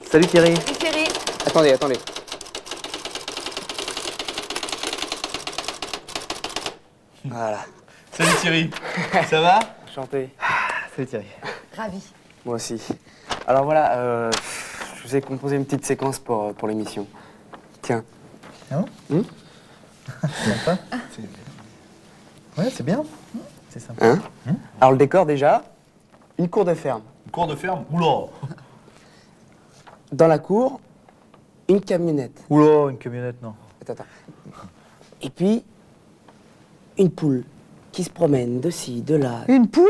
Salut Thierry. Salut Thierry. Attendez. Voilà. Salut Thierry. Ça va? Enchanté. Salut Thierry. Ravi. Moi aussi. Alors voilà, je vous ai composé une petite séquence pour l'émission. Tiens. Ah bon Sympa. Ouais, c'est bien. C'est sympa. Hein Alors le décor déjà, une cour de ferme. Cours de ferme? Oula. Dans la cour, une camionnette. Oula, une camionnette, non. Attends. Et puis, une poule qui se promène de ci, de là. Une poule?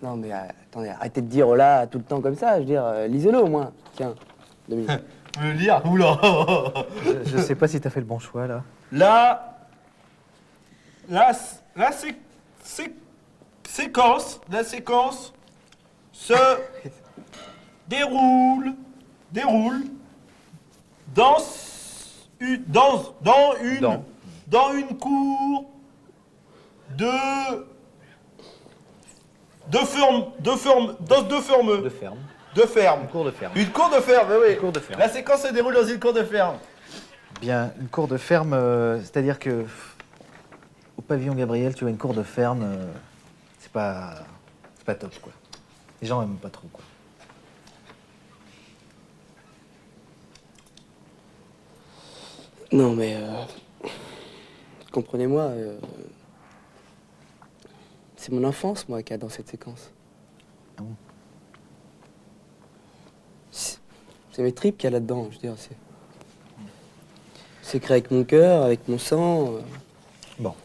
Non mais attendez, arrêtez de dire oh là tout le temps comme ça, je veux dire, lisez-le au moins. Tiens, 2 minutes. Tu veux le lire? Oula. Je sais pas si t'as fait le bon choix, là. La séquence se déroule dans une cour de ferme. Une cour de ferme. Une cour de ferme, oui. Une cour de ferme. La séquence se déroule dans une cour de ferme. Bien, une cour de ferme, c'est-à-dire que au pavillon Gabriel, tu vois, une cour de ferme, c'est pas top, quoi. Les gens aiment pas trop, quoi. Non mais, comprenez-moi, c'est mon enfance, moi, qu'il y a dans cette séquence. Ah bon? C'est mes tripes qu'il y a là-dedans, je veux dire, c'est créé avec mon cœur, avec mon sang. Bon,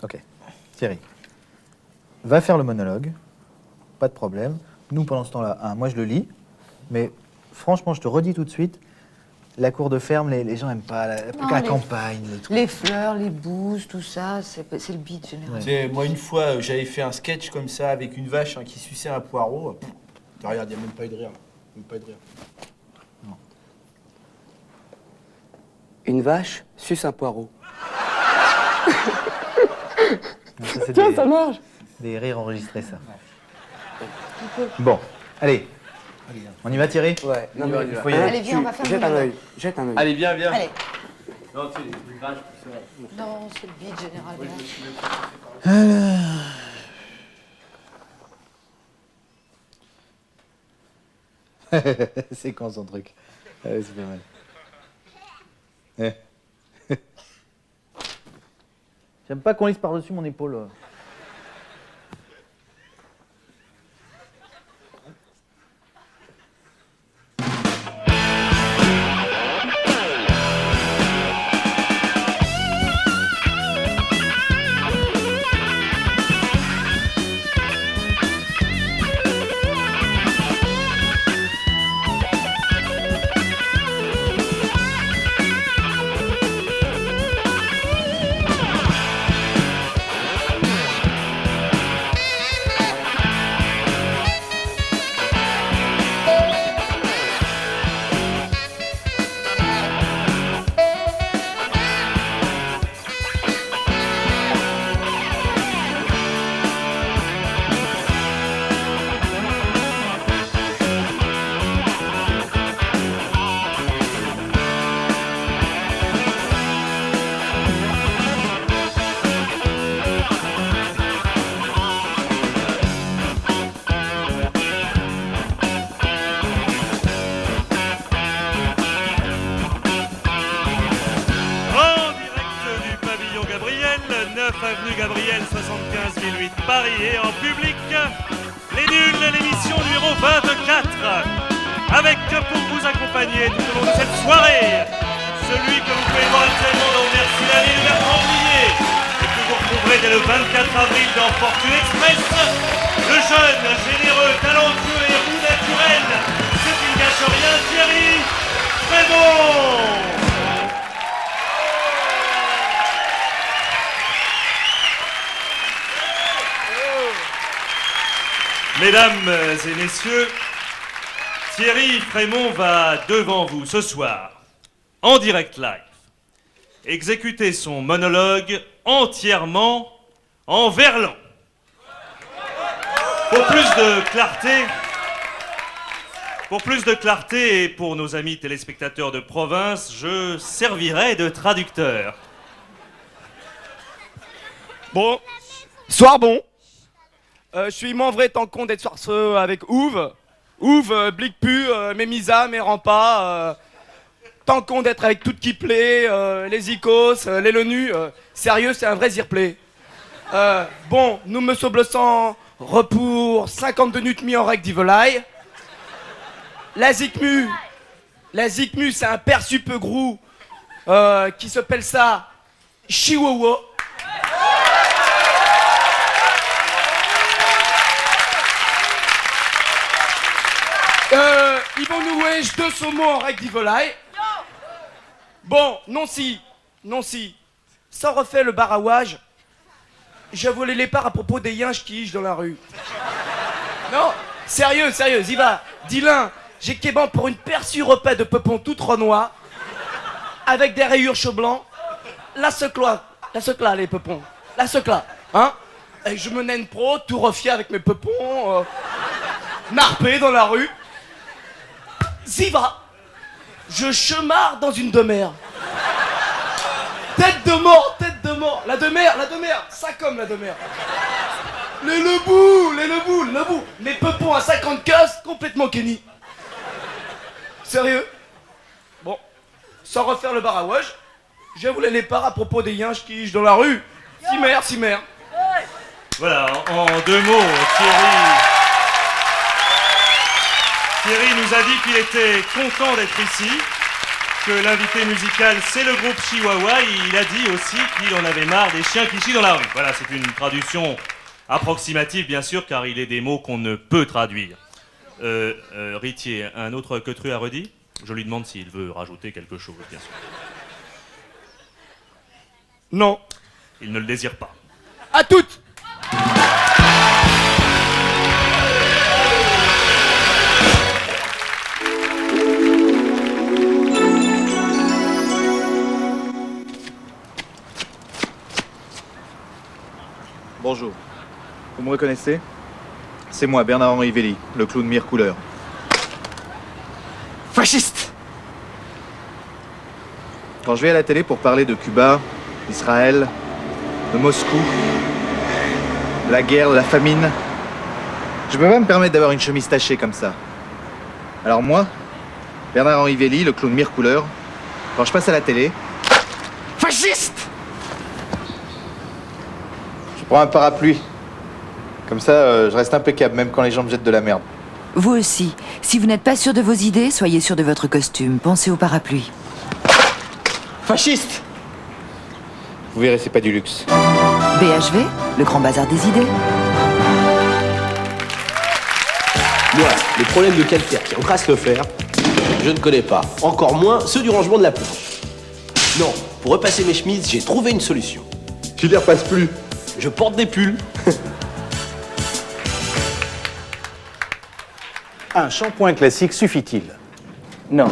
ok. Thierry, va faire le monologue, pas de problème. Nous, pendant ce temps-là, moi je le lis, mais franchement, je te redis tout de suite, la cour de ferme, les gens aiment pas, la campagne, le truc. Les fleurs, les bouses, tout ça, c'est le beat général. Tu sais, moi, une fois, j'avais fait un sketch comme ça avec une vache qui suçait un poireau. Regarde, il n'y a même pas eu de rire. Une vache suce un poireau. Non, ça, c'est Tiens, ça marche. des rires enregistrés, ça. Bon, allez. On y va, Thierry? Ouais, non mais il faut y Allez, aller. viens, on va faire le Jette un monologue. œil, jette un œil. Allez, viens. Allez. Non, tu sais, les vaches, tout ça. Non, c'est le beat général. C'est con son truc. Ouais, c'est pas mal. J'aime pas qu'on lise par-dessus mon épaule. Avenue Gabriel, 75 008 Paris, et en public, Les Nuls, l'émission numéro 24, avec pour vous accompagner tout au long de cette soirée, celui que vous pouvez voir actuellement dans Merci la vie de Bertrand Blier, et que vous retrouverez dès le 24 avril dans Fortune Express, le jeune, généreux, talentueux et roux naturel, ce qui ne gâche rien, Thierry Frémont. Mesdames et messieurs, Thierry Frémont va devant vous ce soir, en direct live, exécuter son monologue entièrement en verlan. Pour plus de clarté, Pour plus de clarté et pour nos amis téléspectateurs de province, je servirai de traducteur. Bon, soir bon. Je suis mon vrai tant con d'être soir avec Ouve. Ouve, Blic Pu, mes Misa, mes Rampas. Tant con d'être avec tout qui plaît, les Icos, les Lenu. Sérieux, c'est un vrai zirplay. Bon, nous me soblessant repour 52 nuits mis en règle d'Ivelay. La Zikmu, c'est un perçu peu grou qui s'appelle ça Chihuahua. Ils vont nous wesh 2 saumons en règle d'Ivelay. Bon, non si, sans refait le barawage, j'ai volé les parts à propos des yinches qui ichent dans la rue. Non, sérieux, y va, dis-l'un, j'ai kéban pour une perçue repas de peupon tout renois, avec des rayures chauds blancs, la secla les peupons, la secla, hein. Et je me naine pro, tout refié avec mes peupons, narpé dans la rue. Ziva, je chemarre dans une demeure. Tête de mort, la demeure, ça comme la demeure. Les lebous, mes peupons à 50 cases, complètement kenny. Sérieux? Bon, sans refaire le barawage, j'ai voulu les parts à propos des yinches qui ichent dans la rue. Si mère. Voilà, en 2 mots, Thierry nous a dit qu'il était content d'être ici, que l'invité musical c'est le groupe Chihuahua, et il a dit aussi qu'il en avait marre des chiens qui chient dans la rue. Voilà, c'est une traduction approximative bien sûr, car il est des mots qu'on ne peut traduire. Ritier, un autre queutru à redire? Je lui demande s'il veut rajouter quelque chose, bien sûr. Non. Il ne le désire pas. À toutes. Bonjour. Vous me reconnaissez? C'est moi, Bernard-Henri Velli, le clown mire-couleur. Fasciste! Quand je vais à la télé pour parler de Cuba, d'Israël, de Moscou, de la guerre, de la famine, je peux pas me permettre d'avoir une chemise tachée comme ça. Alors moi, Bernard-Henri Velli, le clown mire-couleur, quand je passe à la télé... Fasciste! Je prends un parapluie. Comme ça, je reste impeccable, même quand les gens me jettent de la merde. Vous aussi. Si vous n'êtes pas sûr de vos idées, soyez sûr de votre costume. Pensez au parapluie. Fasciste! Vous verrez, c'est pas du luxe. BHV, le grand bazar des idées. Moi, les problèmes de calcaire qui encrassent le fer, je ne connais pas. Encore moins ceux du rangement de la planche. Non, pour repasser mes chemises, j'ai trouvé une solution. Tu les repasses plus. Je porte des pulls. Un shampoing classique suffit-il? Non.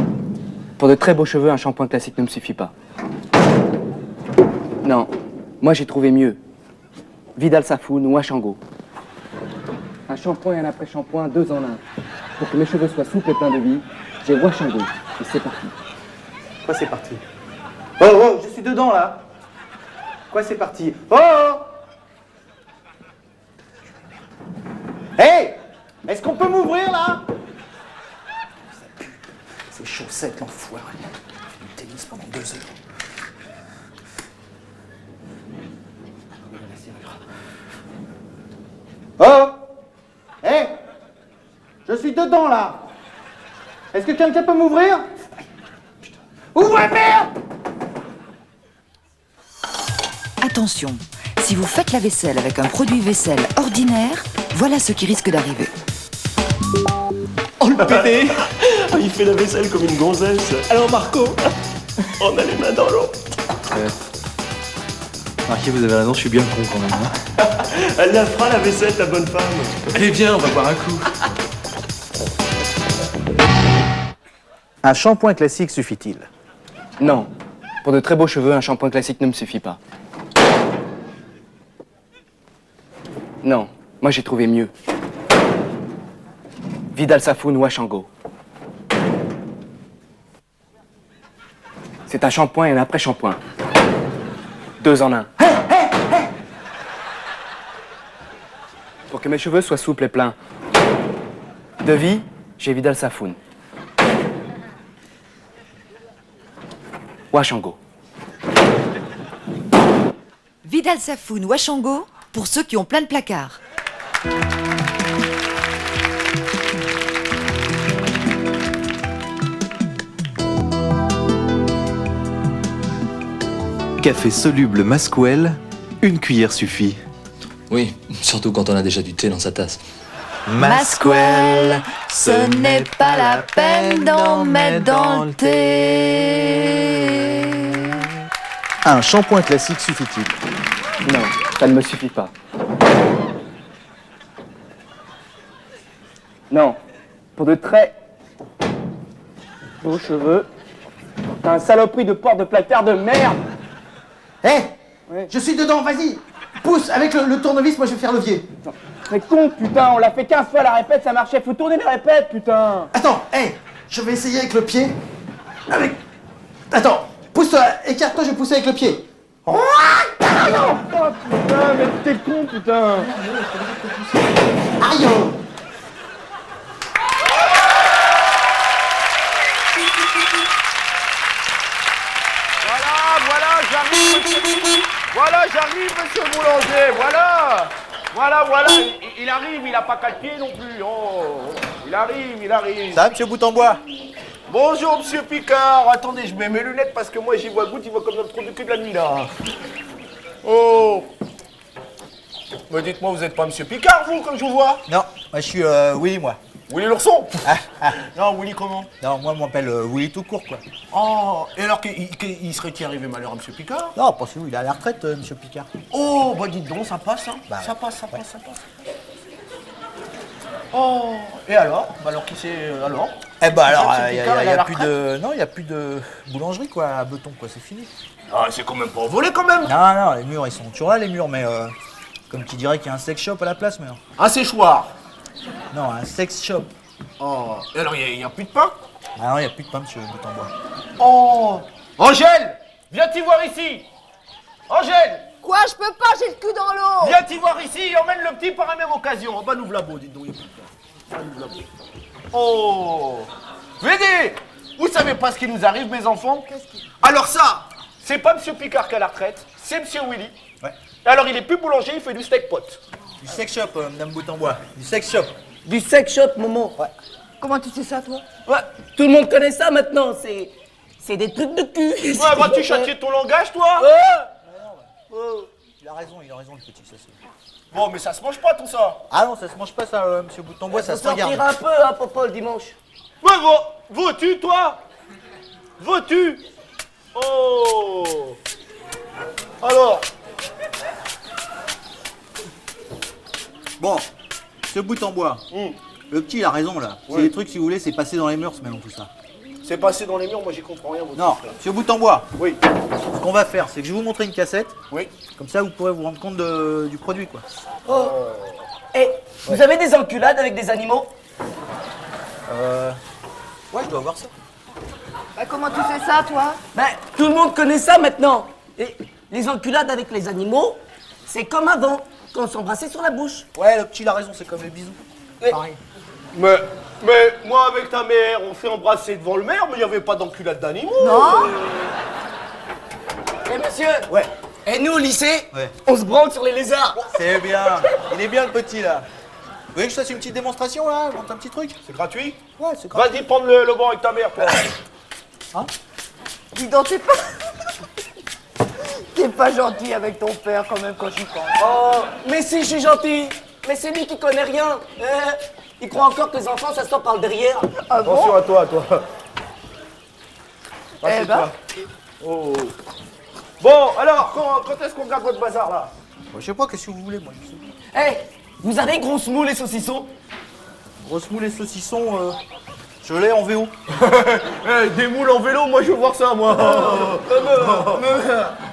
Pour de très beaux cheveux, un shampoing classique ne me suffit pas. Non. Moi, j'ai trouvé mieux. Vidal Saffoun ou Achango. Un shampoing et un après-shampoing, 2 en 1. Pour que mes cheveux soient souples et pleins de vie, j'ai Achango. Et c'est parti. Quoi, c'est parti? Oh, je suis dedans, là. Quoi, c'est parti? Oh! Hey! Est-ce qu'on peut m'ouvrir, là? Ça pue. Ces chaussettes, l'enfoiré. Il fait du tennis pendant 2 heures. Oh! Hey! Je suis dedans, là. Est-ce que quelqu'un peut m'ouvrir? Ouvrez, merde! Attention, si vous faites la vaisselle avec un produit vaisselle ordinaire, voilà ce qui risque d'arriver. Oh, le pédé! Il fait la vaisselle comme une gonzesse. Alors, Marco, on a les mains dans l'eau. Marquis, vous avez raison, je suis bien con quand même. Hein. Elle la fera, la vaisselle, la bonne femme. Allez, viens, on va boire un coup. Un shampoing classique suffit-il? Non. Pour de très beaux cheveux, un shampoing classique ne me suffit pas. Non. Moi, j'ai trouvé mieux. Vidal Saffoun ou Achango. C'est un shampoing et un après-shampoing. 2 en 1. Pour que mes cheveux soient souples et pleins. De vie, j'ai Vidal Saffoun. Washango. Vidal Saffoun Washango pour ceux qui ont plein de placards. Café soluble Masquel, 1 cuillère suffit. Oui, surtout quand on a déjà du thé dans sa tasse. Masquel, ce n'est pas la peine d'en mettre dans le thé. Un shampoing classique suffit-il? Non, ça ne me suffit pas. Non, pour de très beaux cheveux, t'as un saloperie de porte de placard de merde. Hé, je suis dedans, vas-y. Pousse avec le tournevis, moi je vais faire levier. C'est con, putain, on l'a fait 15 fois à la répète, ça marchait, faut tourner la répète, putain. Attends, je vais essayer avec le pied. Attends, pousse-toi, écarte-toi, je vais pousser avec le pied. Oh putain, mais t'es con, putain. Aïe. Voilà, j'arrive, monsieur Boulanger, voilà. Il arrive, il a pas 4 pieds non plus. Oh, il arrive. Ça va, monsieur Bout-en-Bois? Bonjour, monsieur Picard. Attendez, je mets mes lunettes parce que moi, j'y vois goutte, il voit comme notre trou du cul de la nuit, là. Oh. Mais dites-moi, vous n'êtes pas monsieur Picard, vous, comme je vous vois? Non, moi je suis Willy, moi. Willy l'ourson? Non, Willy comment? Non, moi, on m'appelle Willy tout court, quoi. Oh, et alors qu'il serait-il arrivé malheur à monsieur Picard? Non, pensez-vous, il est à la retraite, monsieur Picard. Oh, bah dites donc, ça passe, hein. Bah, ça passe. Oh, et alors? Bah alors qui c'est alors? Eh ben alors, Monsieur il Picard, il est à y la a plus de... Non, il n'y a plus de boulangerie, quoi, à Beton, quoi, c'est fini. Ah, c'est quand même pas volé, quand même. Non, les murs, ils sont toujours là, les murs, mais comme tu dirais qu'il y a un sex shop à la place, mais... Un séchoir. Non, un sex shop. Oh, et alors il y a plus de pain? Ah non, il n'y a plus de pain, monsieur Bout-en-Bois. Oh, Angèle, viens t'y voir ici. Angèle, Quoi, je peux pas, j'ai le cul dans l'eau. viens t'y voir ici, emmène le petit par la même occasion. Oh, bah nous v'là beau, dites donc, il y a plus de pain. Ah, nous v'là beau. Oh, venez. Vous savez pas ce qui nous arrive, mes enfants? Alors ça, c'est pas monsieur Picard qui a la retraite, c'est monsieur Willy. Ouais. Alors il est plus boulanger, il fait du steak pot. Du sex shop, madame Bout-en-Bois. Du sex shop. Du sex shop, Momo. Ouais. Comment tu sais ça, toi? Ouais, tout le monde connaît ça maintenant, c'est des trucs de cul. Ouais, vas-tu châtier ton langage, toi? Il a raison, le petit, ça c'est... Bon, mais ça se mange pas tout ça. Ah non, ça se mange pas, ça, monsieur Bout-en-Bois, ça se regarde. sortir un peu, hein, Papa, le dimanche. Ouais, veux-tu, toi? Veux-tu? Oh. Alors, Bon, monsieur Bout-en-Bois, le petit, il a raison, là. C'est des trucs, si vous voulez, c'est passé dans les mœurs, maintenant, tout ça. c'est passé dans les murs, moi j'y comprends rien. votre Non, truc, là. monsieur Bout-en-Bois, Oui, ce qu'on va faire, c'est que je vais vous montrer une cassette. oui. Comme ça, vous pourrez vous rendre compte du produit, quoi. Eh, vous avez des enculades avec des animaux? Ouais, je dois voir ça. Bah, comment tu sais ça, toi? Ben, tout le monde connaît ça maintenant. Et les enculades avec les animaux, c'est comme avant, quand on s'embrassait sur la bouche. Ouais, le petit, il a raison, c'est comme les bisous. Pareil. Mais moi avec ta mère, on s'est embrassé devant le maire, mais il n'y avait pas d'enculade d'animaux. Non. Eh monsieur, Ouais, et nous au lycée, ouais. on se branle sur les lézards. C'est bien. Il est bien, le petit, là. Vous voulez que je fasse une petite démonstration, là? Je monte un petit truc? C'est gratuit? Ouais, c'est grave. Vas-y, prendre le banc avec ta mère, toi. Dis donc, t'es pas... T'es pas gentil avec ton père, quand même, quand j'y pense. Oh, mais si, je suis gentil. Mais c'est lui qui connaît rien. Il croit encore que les enfants, ça se sort par le derrière. Ah bon? Attention à toi. Eh ben... Oh. Bon, alors, quand est-ce qu'on regarde votre bazar, là? Je sais pas, qu'est-ce que vous voulez, moi. Je sais pas. Eh, vous avez grosse moule et saucisson? Grosse moule et saucisson, je l'ai en VO. Des moules en vélo, moi je veux voir ça, moi.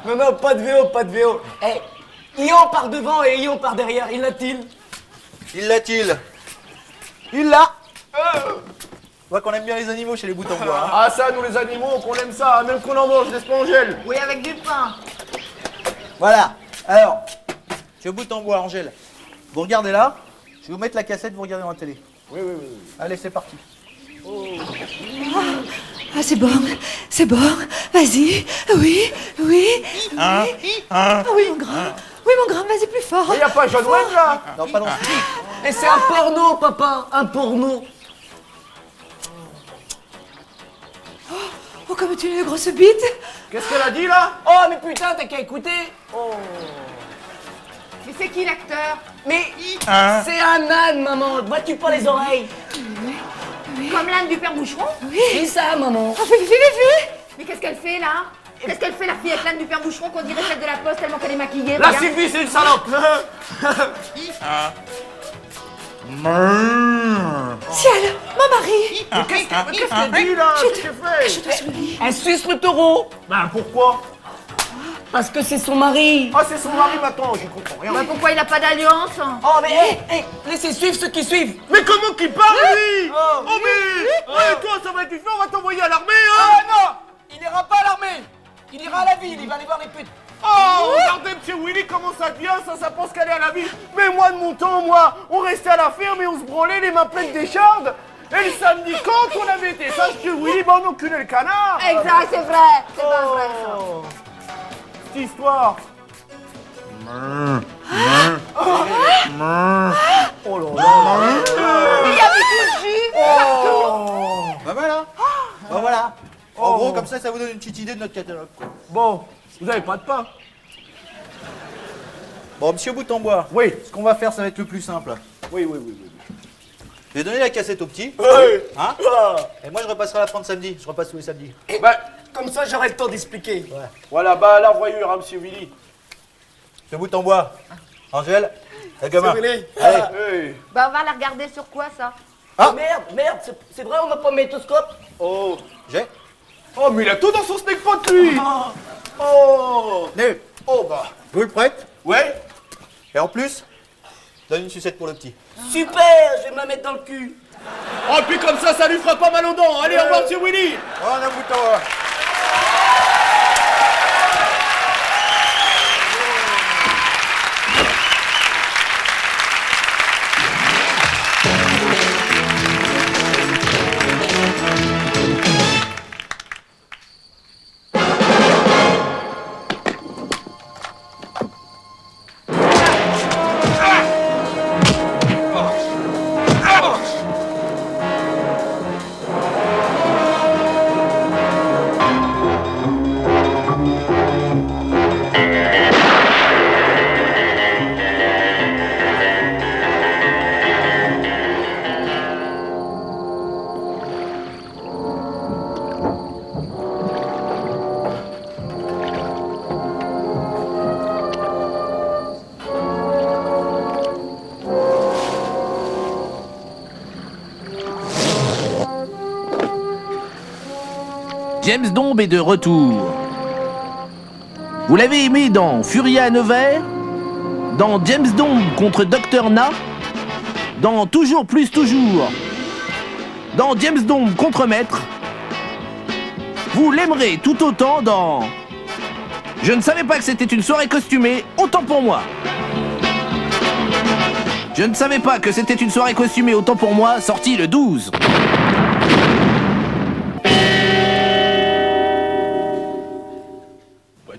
Non, pas de VO, pas de VO. Eh, Ion par devant et Ion par derrière, il l'a-t-il? Il l'a-t-il? Il l'a. On voit qu'on aime bien les animaux chez les boutons bois. Hein. Ah ça, nous les animaux, qu'on aime ça, même qu'on en mange des spongelles. Oui, avec du pain. Voilà. Alors, je suis au bout en bois, Angèle. Vous regardez là. Je vais vous mettre la cassette, vous regardez dans la télé. Oui. Allez, c'est parti. Ah, c'est bon, c'est bon. Vas-y. Oui. Hein Ah oui, mon grand. Oui, mon grand, vas-y plus fort. Il y a pas John Wayne là? Non, pas non. Et c'est un porno, papa, un porno. Oh, comme tu as une grosse bite. Qu'est-ce qu'elle a dit là? Oh, mais putain, t'as qu'à écouter. Mais c'est qui l'acteur? Mais c'est un âne, maman. Vois-tu pas les oreilles? Comme l'âne du père Boucheron? C'est ça, maman. Oh, Fifi. Mais qu'est-ce qu'elle fait là? Qu'est-ce qu'elle fait la fille avec l'âne du père Boucheron qu'on dirait celle de la poste tellement qu'elle est maquillée? La regarde. Sylvie, c'est une salope. Ciel, mon mari. Qu'est-ce qu'elle dit là? Qu'est-ce qu'elle fait? Je te sous le lit. Elle suce le taureau. Ben pourquoi? Parce que c'est son mari. Ah, c'est son mari maintenant, j'y comprends rien. Bah, pourquoi il a pas d'alliance? Oh, mais laissez suivre ceux qui suivent. Mais comment qu'il parle lui? Oh mais toi ça va être différent, on va t'envoyer à l'armée hein. Ah non, il ira pas à l'armée. Il ira à la ville, il va aller voir les putes. Oh regardez monsieur Willy comment ça devient, ça pense qu'aller à la ville. Mais moi de mon temps, on restait à la ferme et on se branlait les mains pleines d'échardes. Et le samedi quand on avait été sage monsieur Willy, on enculait le canard. Exact, c'est vrai. C'est pas vrai ça. Cette histoire. Oh là là. Il y avait tout le jus partout. Bah voilà. Bah voilà. En gros, comme ça vous donne une petite idée de notre catalogue. Quoi. Bon, vous avez pas de pain? Bon, monsieur Bout-en-Bois. Oui. Ce qu'on va faire, ça va être le plus simple. Oui. Je vais donner la cassette au petit. Oui. Hein? Et moi, je repasserai la prendre samedi. Je repasse tous les samedis. Bah, Comme ça, j'aurai le temps d'expliquer. voilà, bah la voyure, hein, monsieur Willy. Monsieur Bout-en-Bois. Angèle. La gamin. Willy. Allez. Hey. Bah, on va la regarder sur quoi ça? Ah. Merde, c'est vrai, on n'a pas de magnétoscope. Oh. J'ai. Oh, mais il a tout dans son snake pot, lui. Oh. Né. Oh, bah. Vous le prête? Ouais. Et en plus, donne une sucette pour le petit. Super, je vais me la mettre dans le cul. Oh, puis comme ça lui fera pas mal aux dents. Allez, au revoir, monsieur Willy. Oh, on a Bout-en-Bois. James Domb est de retour. Vous l'avez aimé dans Furia à Nevers, dans James Domb contre Dr Na, dans Toujours plus toujours, dans James Domb contre Maître. Vous l'aimerez tout autant dans Je ne savais pas que c'était une soirée costumée, autant pour moi. Je ne savais pas que c'était une soirée costumée, autant pour moi, sorti le 12.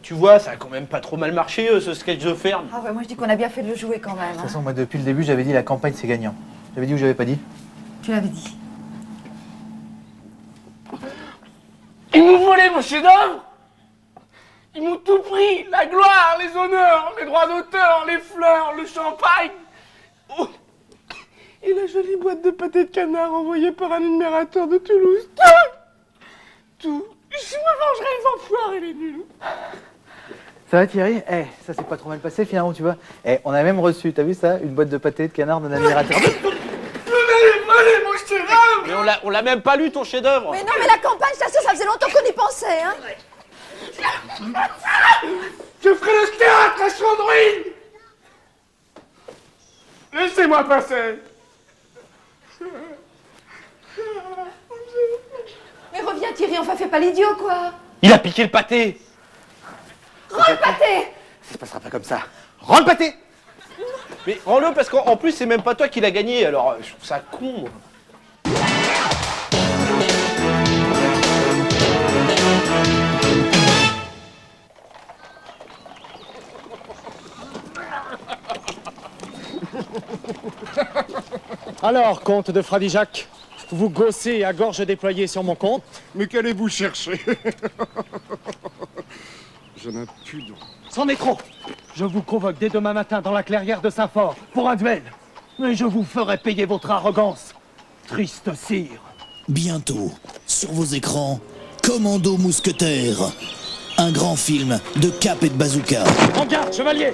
Tu vois, ça a quand même pas trop mal marché, ce sketch de ferme. Ah ouais, moi je dis qu'on a bien fait de le jouer quand même. De toute façon, moi, depuis le début, j'avais dit la campagne, c'est gagnant. J'avais dit ou j'avais pas dit? Tu l'avais dit. Ils m'ont volé mon chef-d'œuvre. Ils m'ont tout pris. La gloire, les honneurs, les droits d'auteur, les fleurs, le champagne. Oh. Et la jolie boîte de pâté de canard envoyée par un admirateur de Toulouse. Tout. Je me vengerai les enfoirés, les nuls. Ça va Thierry? Eh, ça s'est pas trop mal passé finalement, tu vois. Eh, on a même reçu, t'as vu ça? Une boîte de pâté de canard d'un admirateur. Vous m'avez volé mon chef-d'œuvre. Mais on l'a même pas lu, ton chef-d'œuvre. Mais non, mais la campagne, ça faisait longtemps qu'on y pensait, hein. Je ferai le théâtre à Chandruine. Laissez-moi passer. reviens Thierry, enfin fais pas l'idiot quoi. Il a piqué le pâté. Rends le pâté. Ça se passera pas comme ça. Rends le pâté. Mais rends-le parce qu'en plus, c'est même pas toi qui l'as gagné, alors je trouve ça con. moi. Alors, comte de Fradijac, vous gossez à gorge déployée sur mon compte. Mais qu'allez-vous chercher? Je n'ai plus d'eau. C'en est trop. Je vous convoque dès demain matin dans la clairière de Saint-Fort pour un duel. Mais je vous ferai payer votre arrogance. Triste sire. Bientôt, sur vos écrans, Commando Mousquetaire. Un grand film de cap et de bazooka. En garde, chevalier!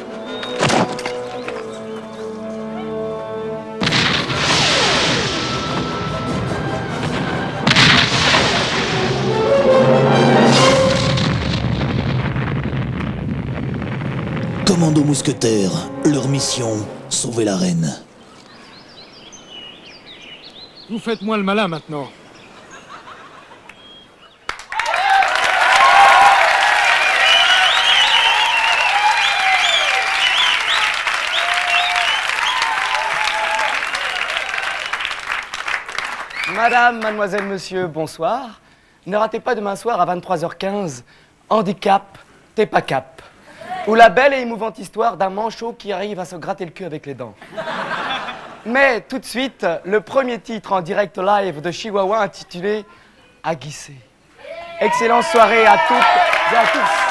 Commando Mousquetaire, leur mission, sauver la reine. Vous faites moins le malin maintenant. Madame, mademoiselle, monsieur, bonsoir. Ne ratez pas demain soir à 23h15 Handicap, t'es pas cap. Ou la belle et émouvante histoire d'un manchot qui arrive à se gratter le cul avec les dents. Mais tout de suite, le premier titre en direct live de Chihuahua intitulé Aguissé. Excellente soirée à toutes et à tous.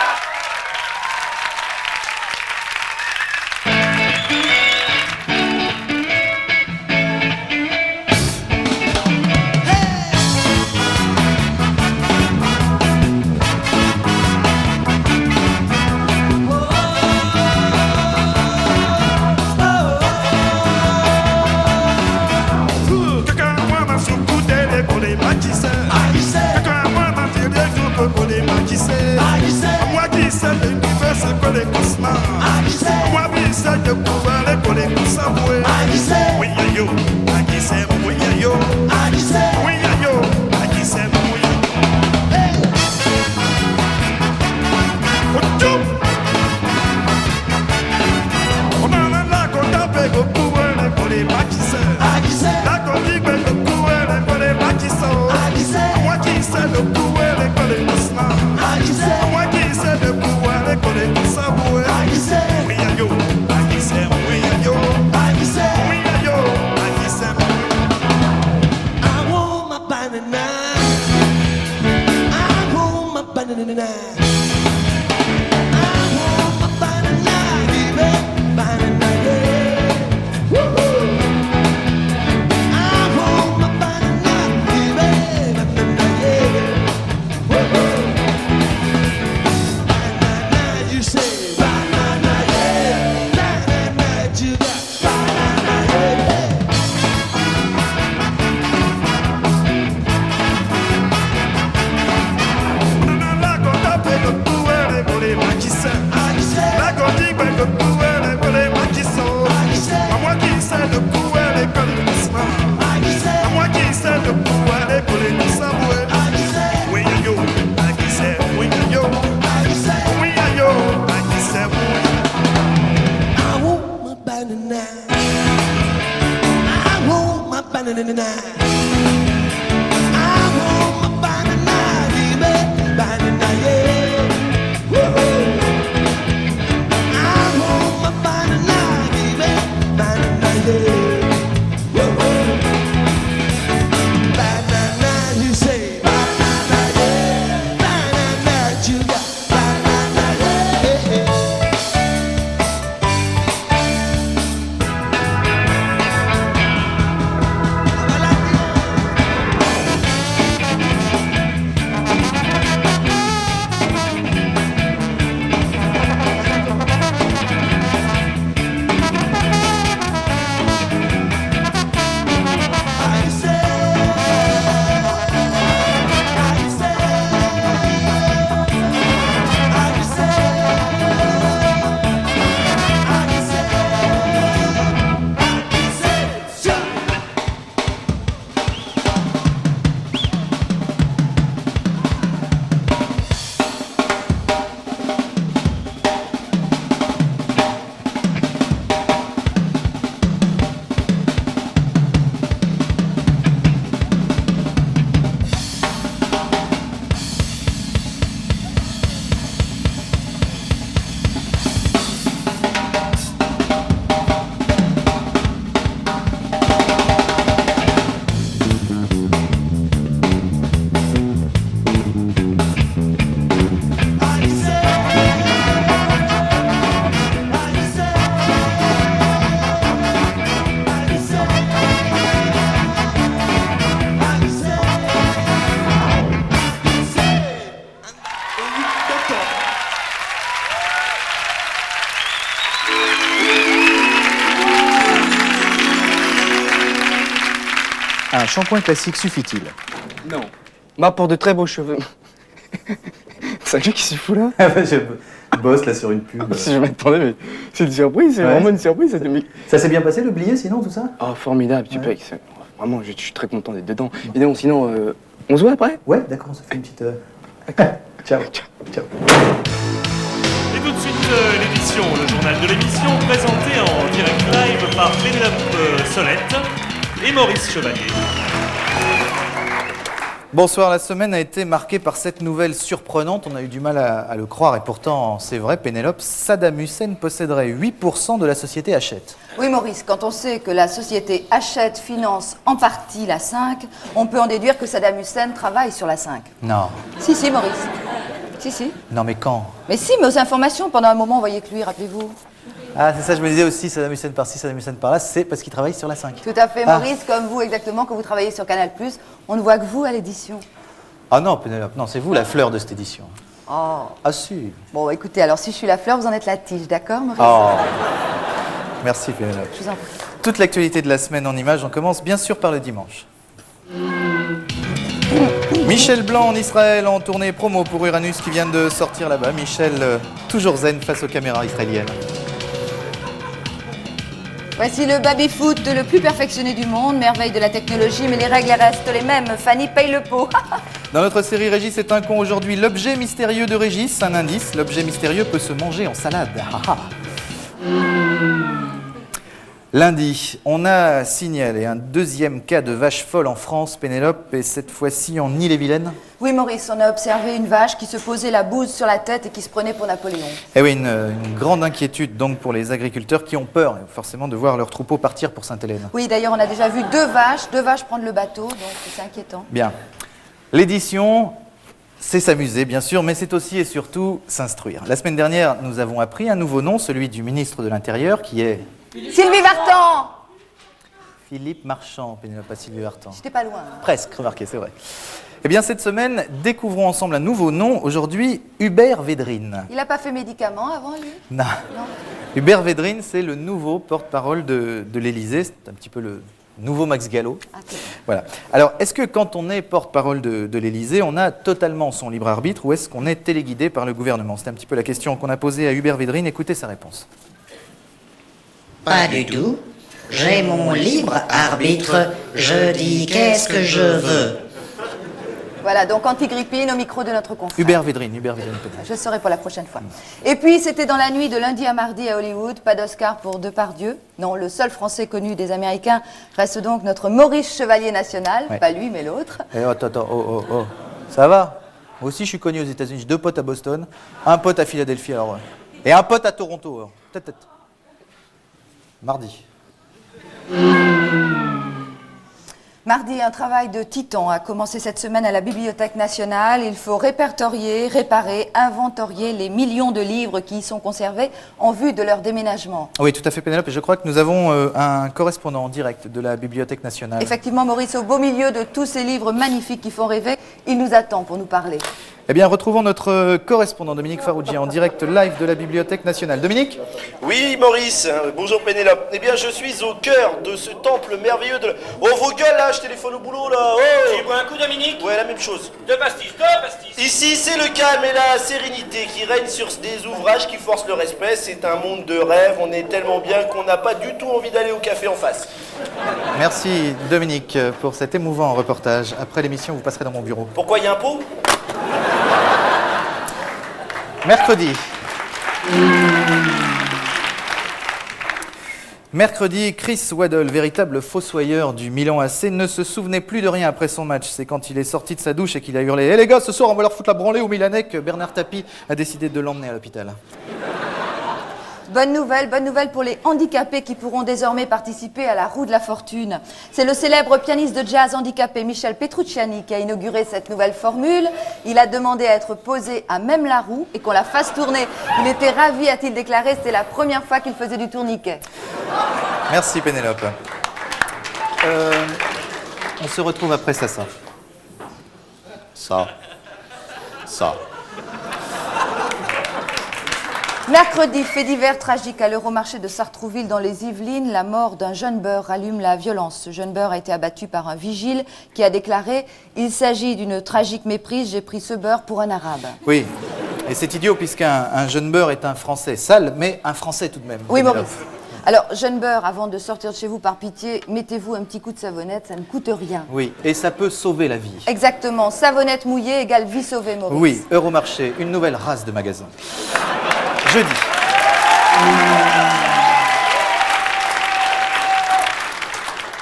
Un shampoing classique suffit-il? Non. Moi, pour de très beaux cheveux. C'est lui qui se fout là? Je bosse là sur une pub. Je m'attendais, mais c'est une surprise, c'est vraiment une surprise. Ça s'est bien passé le billet sinon tout ça? Oh, formidable, tu peux. Vraiment, je suis très content d'être dedans. Et donc, sinon, on se voit après? Ouais, d'accord, on se fait une petite. Ciao. Ciao. Et tout de suite, l'édition, le journal de l'émission, présenté en direct live par Pénélope Solette et Maurice Chevalier. Bonsoir, la semaine a été marquée par cette nouvelle surprenante, on a eu du mal à le croire et pourtant c'est vrai, Pénélope, Saddam Hussein posséderait 8% de la société Hachette. Oui, Maurice, quand on sait que la société Hachette finance en partie la 5, on peut en déduire que Saddam Hussein travaille sur la 5. Non. Si, Maurice. Si. Non mais quand? Mais si, mais aux informations, pendant un moment, on voyait que lui, rappelez-vous. Ah, c'est ça, je me disais aussi, Saddam Hussein par-ci, Saddam Hussein par-là, c'est parce qu'il travaille sur la 5. Tout à fait, Maurice, comme vous exactement, quand vous travaillez sur Canal+, on ne voit que vous à l'édition. Ah non, Pénélope, non, c'est vous la fleur de cette édition. Oh. Ah si. Bon, écoutez, alors si je suis la fleur, vous en êtes la tige, d'accord, Maurice? Oh. Merci Pénélope. Je vous en prie. Toute l'actualité de la semaine en images, on commence bien sûr par le dimanche. Michel Blanc en Israël en tournée promo pour Uranus qui vient de sortir là-bas. Michel, toujours zen face aux caméras israéliennes. Voici le baby-foot le plus perfectionné du monde, merveille de la technologie, mais les règles restent les mêmes. Fanny paye le pot. Dans notre série Régis est un con aujourd'hui, l'objet mystérieux de Régis, un indice, l'objet mystérieux peut se manger en salade. Lundi, on a signalé un deuxième cas de vache folle en France, Pénélope, et cette fois-ci en Ille-et-Vilaine. Oui, Maurice, on a observé une vache qui se posait la bouse sur la tête et qui se prenait pour Napoléon. Eh oui, une grande inquiétude donc pour les agriculteurs qui ont peur forcément de voir leur troupeau partir pour Sainte-Hélène. Oui, d'ailleurs, on a déjà vu deux vaches prendre le bateau, donc c'est inquiétant. Bien. L'édition, c'est s'amuser, bien sûr, mais c'est aussi et surtout s'instruire. La semaine dernière, nous avons appris un nouveau nom, celui du ministre de l'Intérieur, qui est... Sylvie Vartan. Philippe Marchand, Pénélope, pas Sylvie Vartan. J'étais pas loin. Presque, remarquez, c'est vrai. Eh bien, cette semaine, découvrons ensemble un nouveau nom, aujourd'hui, Hubert Védrine. Il n'a pas fait médicament avant, lui? Non. Hubert Védrine, c'est le nouveau porte-parole de l'Élysée, c'est un petit peu le nouveau Max Gallo. Okay. Voilà. Alors, est-ce que quand on est porte-parole de l'Élysée, on a totalement son libre arbitre ou est-ce qu'on est téléguidé par le gouvernement? C'est un petit peu la question qu'on a posée à Hubert Védrine. Écoutez sa réponse. Pas du tout. J'ai mon libre arbitre. Je dis qu'est-ce que je veux. Voilà, donc anti-grippine au micro de notre confrère. Hubert Védrine peut-être. Je saurai pour la prochaine fois. Et puis, c'était dans la nuit de lundi à mardi à Hollywood. Pas d'Oscar pour Depardieu. Non, le seul Français connu des Américains reste donc notre Maurice Chevalier national. Ouais. Pas lui, mais l'autre. Eh, attends, oh. Ça va? Moi aussi, je suis connu aux États-Unis. J'ai 2 potes à Boston, un pote à Philadelphie, alors. Et un pote à Toronto, alors. Tête. Mardi. Mardi, un travail de titan a commencé cette semaine à la Bibliothèque nationale. Il faut répertorier, réparer, inventorier les millions de livres qui y sont conservés en vue de leur déménagement. Oui, tout à fait, Pénélope. Et je crois que nous avons un correspondant en direct de la Bibliothèque nationale. Effectivement, Maurice, au beau milieu de tous ces livres magnifiques qui font rêver, il nous attend pour nous parler. Eh bien, retrouvons notre correspondant Dominique Farrugia en direct live de la Bibliothèque nationale. Dominique? Oui, Maurice. Bonjour Pénélope. Eh bien, je suis au cœur de ce temple merveilleux de... Oh, vos gueules, là, je téléphone au boulot, là. Oh. Tu bois un coup, Dominique? Ouais, la même chose. 2 pastis. Ici, c'est le calme et la sérénité qui règnent sur des ouvrages qui forcent le respect. C'est un monde de rêve. On est tellement bien qu'on n'a pas du tout envie d'aller au café en face. Merci, Dominique, pour cet émouvant reportage. Après l'émission, vous passerez dans mon bureau. Pourquoi il y a un pot? Mercredi, Chris Waddle, véritable fossoyeur du Milan AC, ne se souvenait plus de rien après son match. C'est quand il est sorti de sa douche et qu'il a hurlé « Eh les gars, ce soir on va leur foutre la branlée aux Milanais » que Bernard Tapie a décidé de l'emmener à l'hôpital. Bonne nouvelle pour les handicapés qui pourront désormais participer à la roue de la fortune. C'est le célèbre pianiste de jazz handicapé Michel Petrucciani qui a inauguré cette nouvelle formule. Il a demandé à être posé à même la roue et qu'on la fasse tourner. Il était ravi, a-t-il déclaré, c'était la première fois qu'il faisait du tourniquet. Merci Pénélope. On se retrouve après ça. Mercredi, fait divers tragique à l'Euromarché de Sartrouville dans les Yvelines. La mort d'un jeune beurre rallume la violence. Ce jeune beurre a été abattu par un vigile qui a déclaré « Il s'agit d'une tragique méprise, j'ai pris ce beurre pour un arabe ». Oui, et c'est idiot puisqu'un jeune beurre est un Français sale, mais un Français tout de même. Oui, Maurice. Alors, jeune beurre, avant de sortir de chez vous, par pitié, mettez-vous un petit coup de savonnette, ça ne coûte rien. Oui, et ça peut sauver la vie. Exactement, savonnette mouillée égale vie sauvée, Maurice. Oui, Euromarché, une nouvelle race de magasin. Jeudi.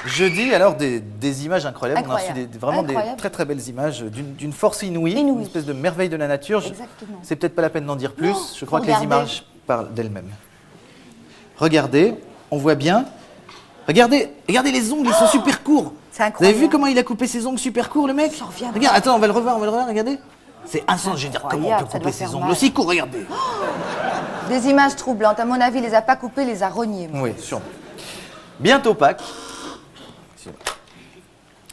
Jeudi, alors des images incroyables. On a reçu vraiment des très très belles images d'une force inouïe, une espèce de merveille de la nature. C'est peut-être pas la peine d'en dire plus. Non, je crois que les images parlent d'elles-mêmes. Regardez, on voit bien. Regardez les ongles, ils sont super courts. C'est incroyable. Vous avez vu comment il a coupé ses ongles super courts, le mec? Regarde, attends, on va le revoir, regardez. C'est insensé, je veux dire, comment on peut couper ses ongles aussi courts, regardez. Des images troublantes. À mon avis, il les a pas coupées, il les a rognées. Oui, sûrement. Bientôt Pâques.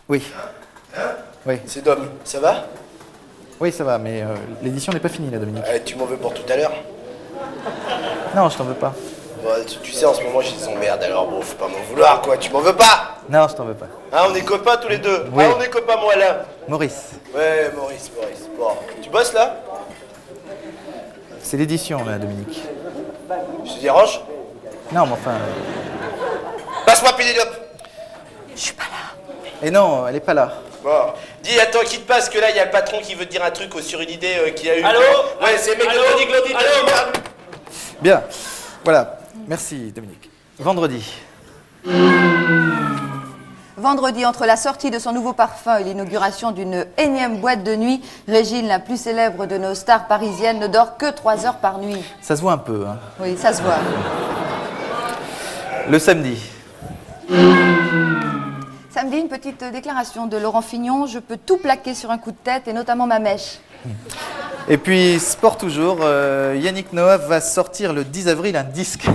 Oui. Oui. C'est Dom, ça va? Oui, ça va, mais l'édition n'est pas finie, là, Dominique. Tu m'en veux pour tout à l'heure? Non, je t'en veux pas. Bon, tu sais, en ce moment, j'ai des emmerdes, alors bon, faut pas m'en vouloir, quoi. Tu m'en veux pas? Non, je t'en veux pas. Hein, on est copains tous les deux. Oui. Ah, on est copains, moi, là. Maurice. Ouais, Maurice. Bon, tu bosses, là? C'est l'édition, là, Dominique. Je te dérange? Non, mais enfin... Passe-moi Pénélope. Je suis pas là. Et non, elle est pas là. Bon, dis, attends, quitte pas, parce que là, il y a le patron qui veut te dire un truc sur une idée qu'il a eu. Allô? Ouais, c'est le mec de Glody. Bien. Voilà. Merci, Dominique. Vendredi. Vendredi, entre la sortie de son nouveau parfum et l'inauguration d'une énième boîte de nuit, Régine, la plus célèbre de nos stars parisiennes, ne dort que 3 heures par nuit. Ça se voit un peu, hein. Oui, ça se voit. Le samedi. Samedi, une petite déclaration de Laurent Fignon. Je peux tout plaquer sur un coup de tête, et notamment ma mèche. Et puis, sport toujours, Yannick Noah va sortir le 10 avril un disque.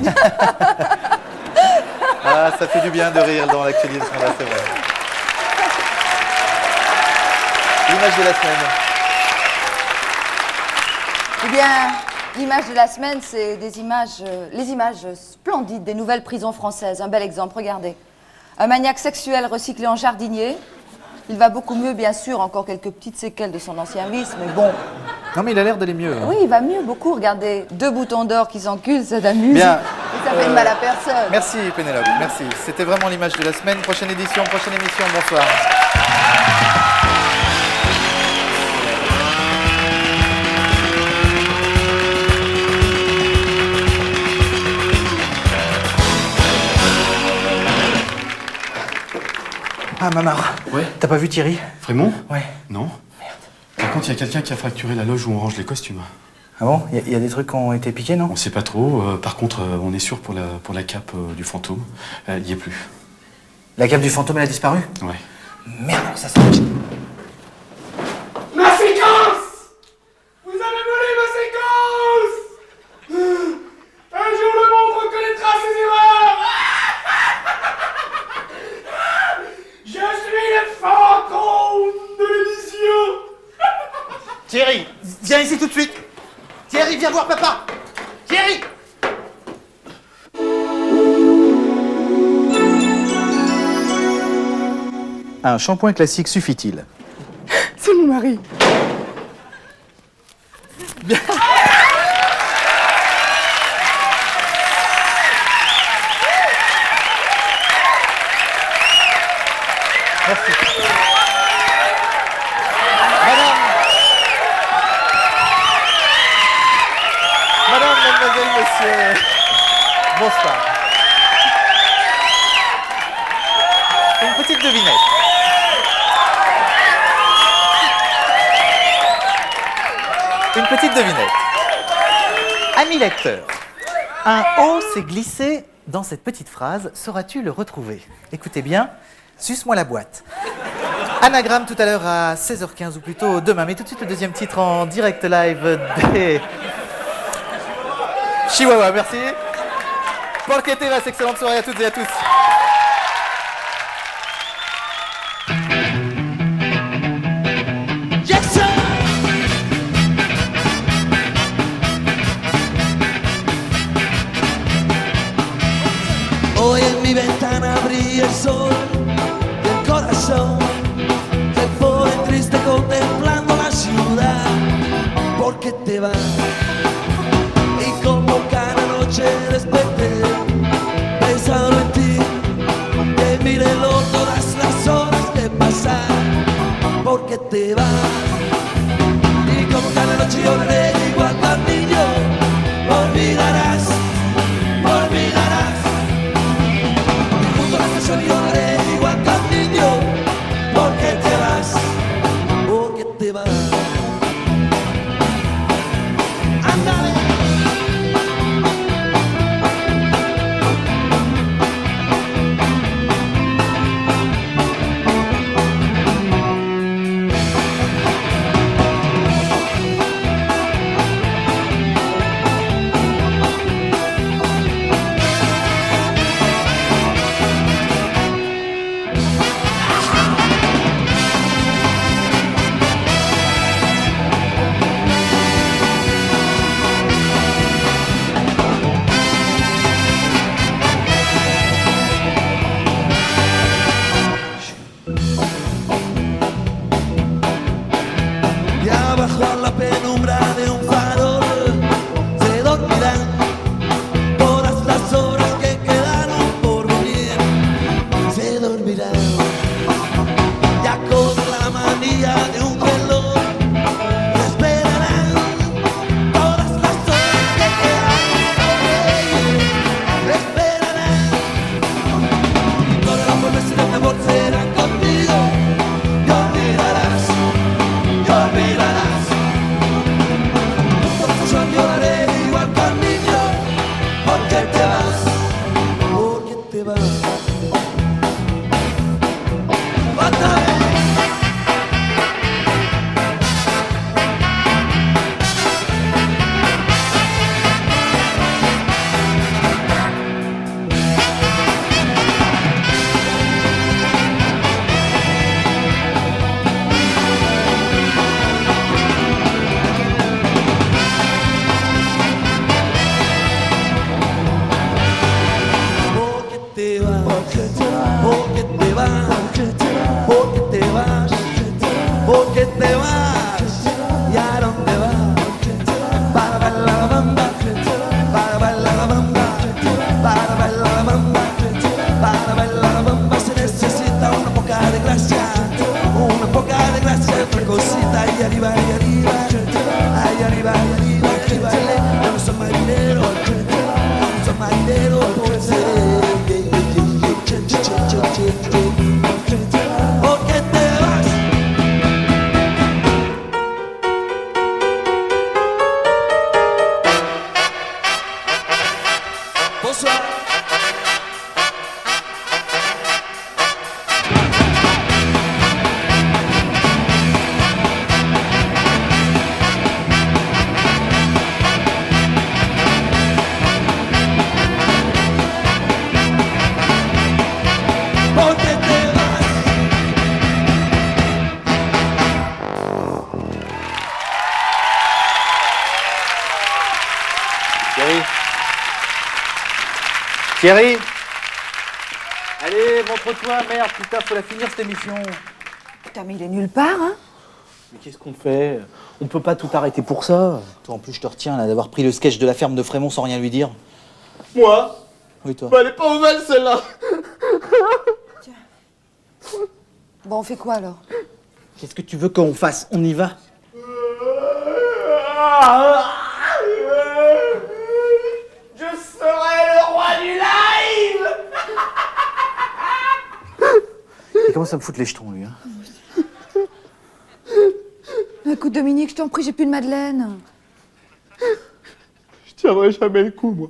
Ah, ça fait du bien de rire dans l'actualité, c'est vrai. L'image de la semaine. Eh bien, l'image de la semaine, c'est des images, les images splendides des nouvelles prisons françaises. Un bel exemple, regardez. Un maniaque sexuel recyclé en jardinier. Il va beaucoup mieux, bien sûr, encore quelques petites séquelles de son ancien vice, mais bon. Non, mais il a l'air d'aller mieux. Hein. Oui, il va mieux, beaucoup. Regardez, 2 boutons d'or qui s'enculent, ça t'amuse. Bien. Et ça fait de mal à personne. Merci, Pénélope, merci. C'était vraiment l'image de la semaine. Prochaine édition, prochaine émission, bonsoir. Ah, Mamar. Ouais. T'as pas vu Thierry? Frémont? Ouais. Non. Par contre, il y a quelqu'un qui a fracturé la loge où on range les costumes. Ah bon? Il y a des trucs qui ont été piqués, non? On sait pas trop. Par contre, on est sûr pour la cape du fantôme. Elle n'y est plus. La cape du fantôme, elle a disparu? Ouais. Merde, ça sent. Ma séquence! Vous avez volé ma séquence! Un jour le monde reconnaîtra ses erreurs! Je suis le fantôme de l'émission! Thierry, viens ici tout de suite. Thierry, viens voir papa. Thierry! Un shampoing classique suffit-il? C'est mon mari. Merci. Madame, mademoiselle, monsieur, bonsoir. Une petite devinette. Une petite devinette. Ami lecteur, un O s'est glissé dans cette petite phrase. Sauras-tu le retrouver? Écoutez bien, suce-moi la boîte. Anagramme tout à l'heure à 16h15 ou plutôt demain. Mais tout de suite le deuxième titre en direct live des Chihuahua. Merci. Porque Teras, excellente soirée à toutes et à tous. noche desperté pensando en ti, que mírelo todas las horas de pasar, porque te vas. Y como cada noche lloraré igual que al niño, olvidarás, olvidarás. Y junto a la canción lloraré igual que al niño, porque te vas, porque te vas. Ándale. Thierry. Allez, montre-toi, merde, putain, faut la finir cette émission. Putain, mais il est nulle part, hein. Mais qu'est-ce qu'on fait? On peut pas tout arrêter pour ça. Toi, en plus, je te retiens là d'avoir pris le sketch de la ferme de Frémont sans rien lui dire. Moi? Oui, toi. Bah, elle est pas mauvaise celle-là. Bon, on fait quoi alors? Qu'est-ce que tu veux qu'on fasse? On y va. Je serai le roi du live. Il commence à me foutre les jetons, lui. Hein. Écoute, Dominique, je t'en prie, j'ai plus de madeleine. Je tiendrai jamais le coup, moi.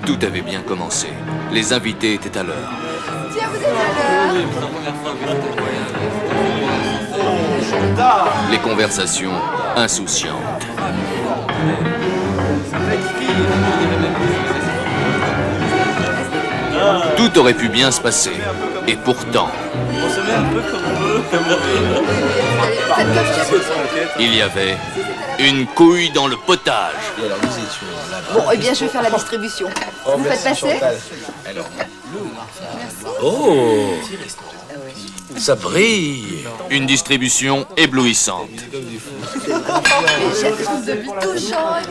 Tout avait bien commencé. Les invités étaient à l'heure. Tiens, vous êtes à l'heure. Les conversations insouciantes. Tout aurait pu bien se passer. Et pourtant, On se met un peu comme on veut. il y avait une couille dans le potage. Bon, eh bien, je vais faire la distribution. Vous faites passer? Oh, ça brille. Une distribution éblouissante.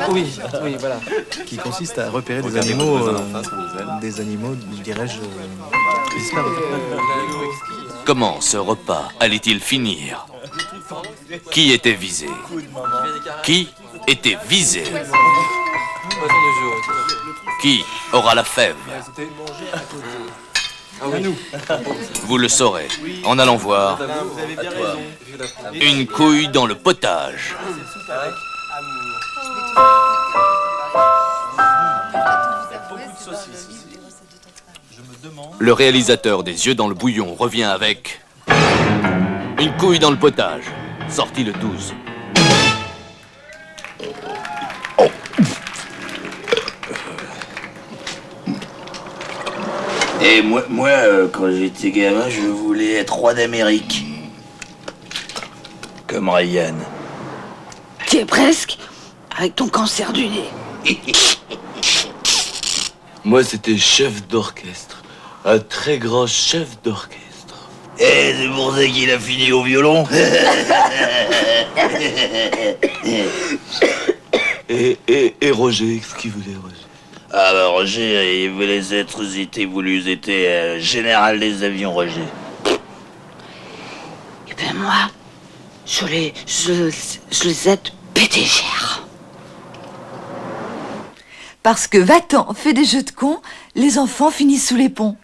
Oui, voilà. Qui consiste à repérer des animaux, dirais-je, disparus. Comment ce repas allait-il finir? Qui était visé? Qui était visé? Qui aura la fève? Vous le saurez en allant voir une couille dans le potage. Le réalisateur des Yeux dans le bouillon revient avec une couille dans le potage, sorti le 12. Et moi, quand j'étais gamin, je voulais être roi d'Amérique. Comme Ryan. Tu es presque avec ton cancer du nez. Moi, c'était chef d'orchestre. Un très grand chef d'orchestre. Et c'est pour ça qu'il a fini au violon. Et Roger, qu'est-ce qu'il voulait, Roger? Ah bah Roger, il voulait être, général des avions, Roger. Et ben moi, je les aide PDGR. Parce que va-t'en, fais des jeux de cons, les enfants finissent sous les ponts.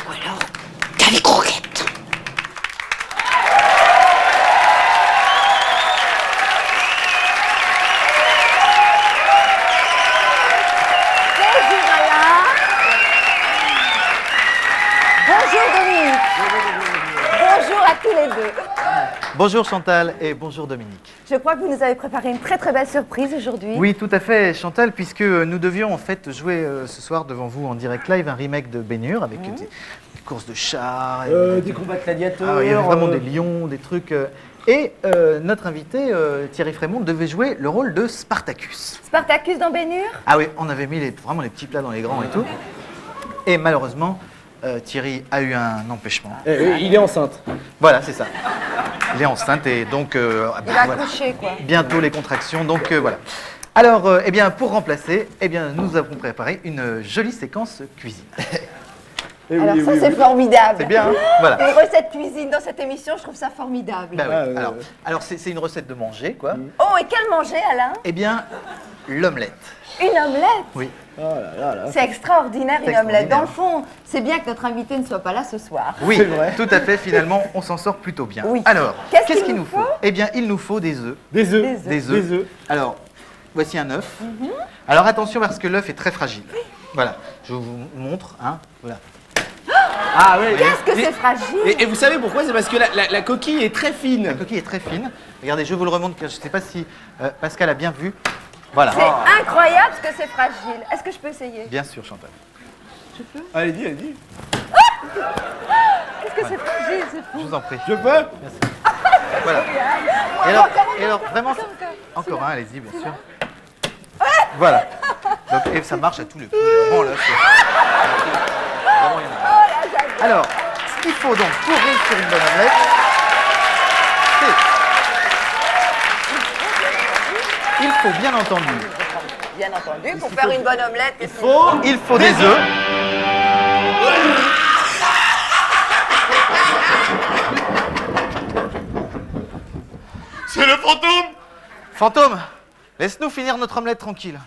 Ou alors, t'as les croquettes. Bonjour Dominique. Bonjour à tous les deux. Bonjour Chantal et bonjour Dominique. Je crois que vous nous avez préparé une très très belle surprise aujourd'hui. Oui, tout à fait Chantal, puisque nous devions en fait jouer ce soir devant vous en direct live un remake de Ben Hur avec des courses de chars. Des combats de gladiateurs. Ah, il y avait vraiment des lions, des trucs. Et notre invité, Thierry Frémont, devait jouer le rôle de Spartacus. Spartacus dans Ben Hur? Ah oui, on avait mis vraiment les petits plats dans les grands et tout. Et malheureusement, Thierry a eu un empêchement. Il est enceinte. Voilà, c'est ça. Il est enceinte et donc... Il va accoucher, quoi. Bientôt les contractions, donc voilà. Alors, eh bien, pour remplacer, eh bien, nous avons préparé une jolie séquence cuisine. Alors ça, c'est formidable. C'est bien, hein. Voilà. Une recette cuisine dans cette émission, je trouve ça formidable. Bah oui. Alors c'est une recette de manger, quoi. Oh, et quel manger, Alain? Eh bien, l'omelette. Une omelette? Oui. C'est extraordinaire, C'est une omelette. extraordinaire. Dans le fond, c'est bien que notre invité ne soit pas là ce soir. Oui, tout à fait, finalement, on s'en sort plutôt bien. Oui. Alors, Qu'est-ce qu'il qu'il nous nous faut? Eh bien, il nous faut des œufs. Des œufs. Alors, voici un œuf. Alors, attention parce que l'œuf est très fragile. Voilà, je vous montre, hein, voilà. Ah oui. Qu'est-ce que c'est fragile? Et vous savez pourquoi? C'est parce que la coquille est très fine. La coquille est très fine. Regardez, je vous le remonte, car je ne sais pas si Pascal a bien vu. Voilà. C'est incroyable ce que c'est fragile. Est-ce que je peux essayer? Bien sûr, Chantal. Je peux? Allez-y. Qu'est-ce que c'est fragile, c'est fou. Je vous en prie. Je peux? Merci. Voilà. Et alors, vraiment, encore un, allez-y, bien sûr. Voilà. Donc, et ça marche à tous les coups. Vraiment, là, vraiment, il y en a. Alors, ce qu'il faut donc pour réussir une bonne omelette, c'est... Il faut bien entendu... Bien entendu, pour faire une bonne omelette, Il faut des œufs. C'est le fantôme! Fantôme, laisse-nous finir notre omelette tranquille.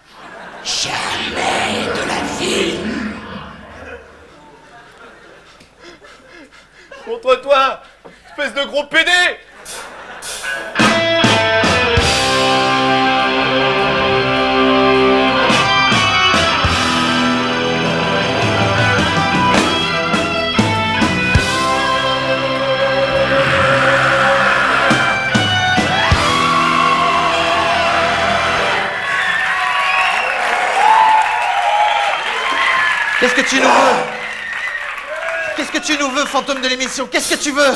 Jamais de la vie! Contre toi, espèce de gros pédé! Qu'est-ce que tu nous veux? Qu'est-ce que que tu nous veux, fantôme de l'émission? Qu'est-ce que tu veux?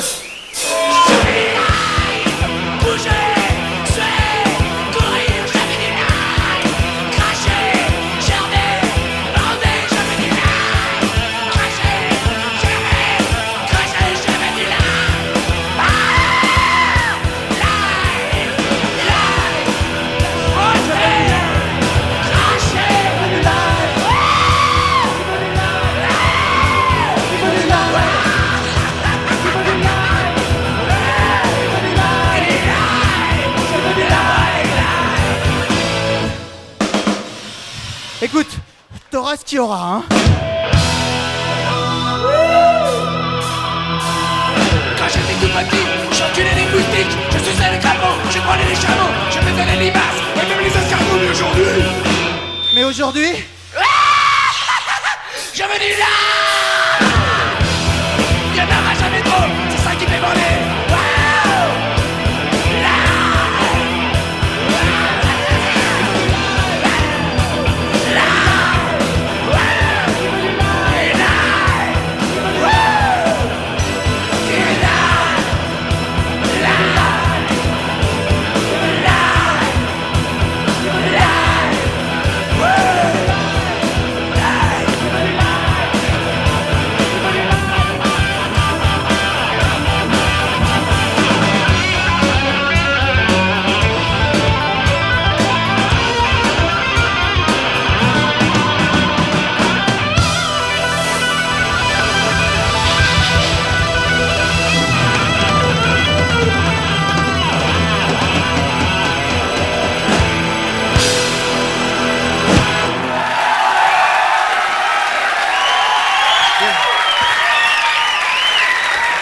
Écoute, t'auras ce qu'il y aura, hein. Quand j'étais tout petit, j'enculais les moustiques, je suçais les crapauds, je prenais les chameaux, je faisais les limaces, et même les escargots. Mais aujourd'hui... Mais aujourd'hui... Je me dis là, il y en aura jamais trop, c'est ça qui fait voler.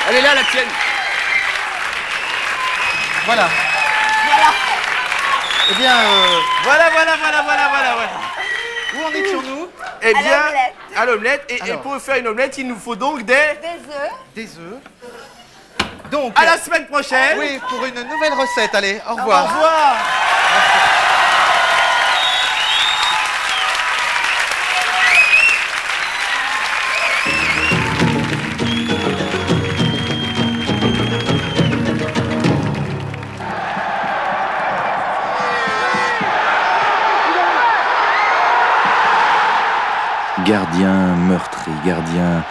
Elle est là, la tienne. Voilà. Eh bien, Voilà. où en étions-nous? Eh bien, l'omelette. à l'omelette. Et Alors. pour faire une omelette, il nous faut donc des œufs. Des œufs. Donc, à la semaine prochaine. oui, pour une nouvelle recette. Allez, au revoir. Au revoir. Gardien meurtri, gardien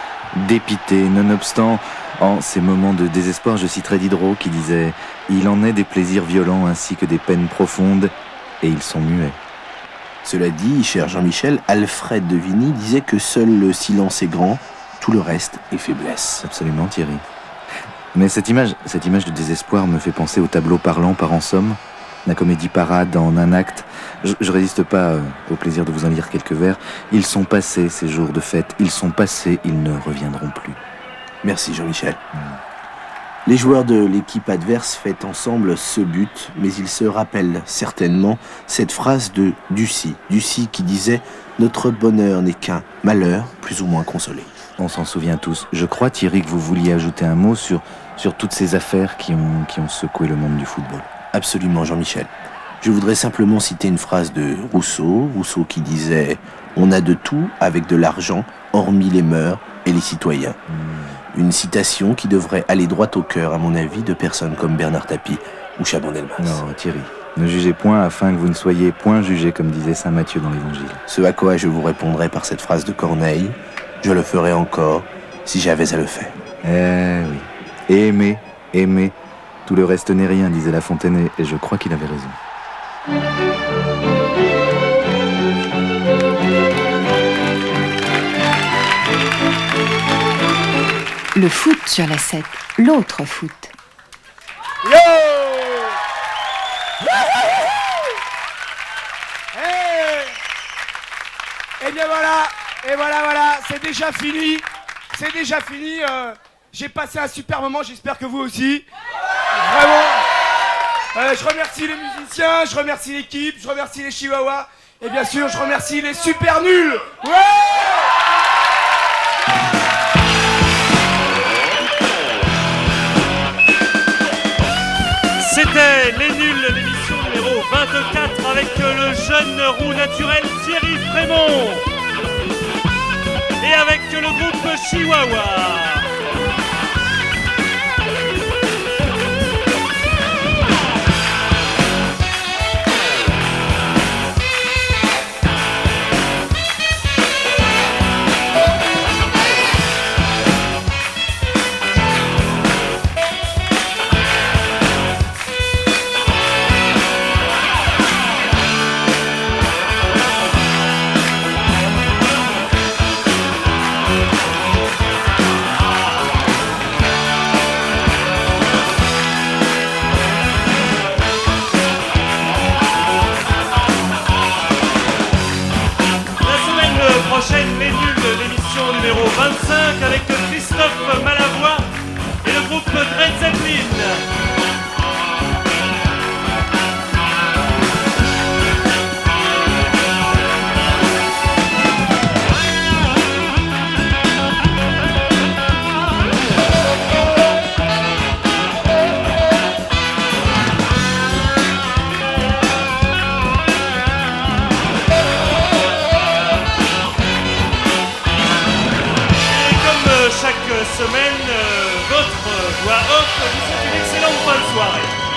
dépité, nonobstant, en ces moments de désespoir, je citerai Diderot qui disait « Il en est des plaisirs violents ainsi que des peines profondes, et ils sont muets. » Cela dit, cher Jean-Michel, Alfred de Vigny disait que seul le silence est grand, tout le reste est faiblesse. Absolument, Thierry. Mais cette image de désespoir me fait penser au tableau parlant par En Somme, la comédie parade en un acte. Je résiste pas au plaisir de vous en lire quelques vers. Ils sont passés ces jours de fête, ils sont passés, ils ne reviendront plus. Merci Jean-Michel. Les joueurs de l'équipe adverse fêtent ensemble ce but, mais ils se rappellent certainement cette phrase de Ducy qui disait « Notre bonheur n'est qu'un malheur plus ou moins consolé ». On s'en souvient tous. Je crois, Thierry, que vous vouliez ajouter un mot sur toutes ces affaires qui ont secoué le monde du football. Absolument, Jean-Michel. Je voudrais simplement citer une phrase de Rousseau qui disait « On a de tout avec de l'argent, hormis les mœurs et les citoyens ». Une citation qui devrait aller droit au cœur, à mon avis, de personnes comme Bernard Tapie ou Chaban-Delmas. Non, Thierry, ne jugez point afin que vous ne soyez point jugé, comme disait saint Matthieu dans l'Évangile. Ce à quoi je vous répondrai par cette phrase de Corneille « Je le ferai encore si j'avais à le faire ». Eh oui. Et aimer. Tout le reste n'est rien, disait La Fontaine, et je crois qu'il avait raison. Le foot sur la 7, l'autre foot. Yo! Hey! Eh bien voilà, c'est déjà fini. J'ai passé un super moment, j'espère que vous aussi. Vraiment. Je remercie les musiciens, je remercie l'équipe, je remercie les chihuahuas. Et bien sûr, je remercie les super nuls. Ouais! C'était Les Nuls, l'émission numéro 24 avec le jeune roux naturel Thierry Frémont et avec le groupe Chihuahua. semaine, votre voix off vous souhaite une excellente fin de soirée.